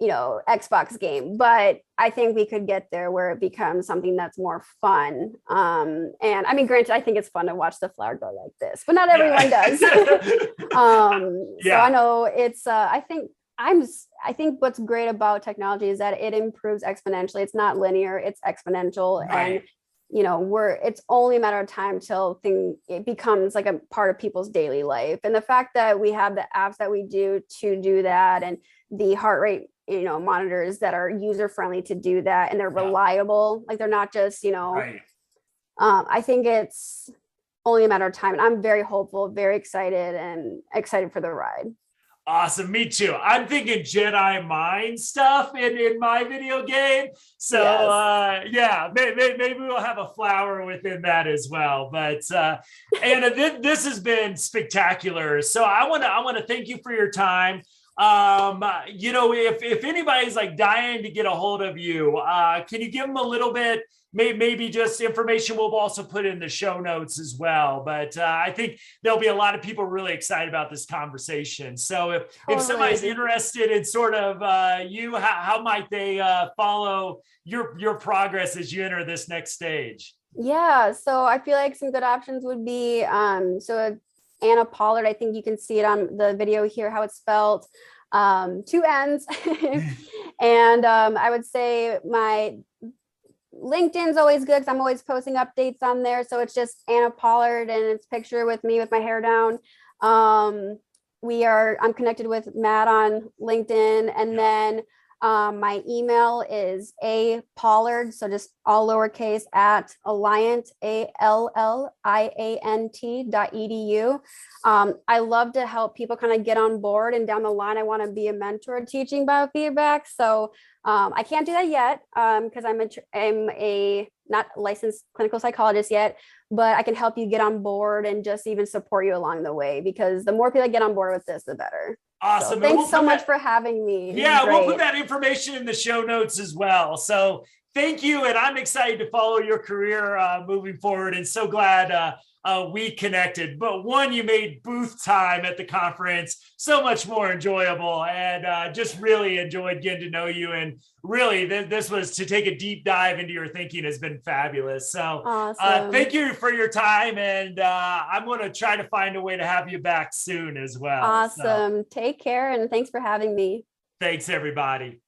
Xbox game, but I think we could get there where it becomes something that's more fun. And I mean, granted, I think it's fun to watch the flower grow like this, but not everyone does. So I know it's, I think what's great about technology is that it improves exponentially. It's not linear, it's exponential. Right. And it's only a matter of time till it becomes like a part of people's daily life. And the fact that we have the apps that we do to do that, and the heart rate, monitors that are user friendly to do that, and they're reliable, like they're not just, Right. I think it's only a matter of time. And I'm very hopeful, very excited for the ride. Awesome. Me too. I'm thinking Jedi mind stuff in my video game. So maybe we'll have a flower within that as well. But Anna, this has been spectacular. So I want to thank you for your time. If anybody's like dying to get a hold of you, can you give them a little bit, maybe just information we'll also put in the show notes as well. But I think there'll be a lot of people really excited about this conversation. So if somebody's interested in sort of you, how might they follow your progress as you enter this next stage? Yeah, so I feel like some good options would be, Anna Pollard, I think you can see it on the video here, how it's spelled, 2 N's. And I would say my LinkedIn's always good because I'm always posting updates on there. So it's just Anna Pollard, and it's picture with me with my hair down. I'm connected with Matt on LinkedIn, and then my email is Pollard, so just all lowercase, at Alliant, ALLIANT.edu. I love to help people kind of get on board, and down the line, I want to be a mentor teaching biofeedback. So I can't do that yet because I'm a not licensed clinical psychologist yet, but I can help you get on board and just even support you along the way, because the more people that get on board with this, the better. Awesome. So thanks so much for having me. Yeah, we'll put that information in the show notes as well. So thank you. And I'm excited to follow your career moving forward, and so glad we connected. But one, you made booth time at the conference so much more enjoyable, and just really enjoyed getting to know you. And really, this was to take a deep dive into your thinking has been fabulous. So awesome. Thank you for your time. And I'm going to try to find a way to have you back soon as well. Awesome. So, take care, and thanks for having me. Thanks, everybody.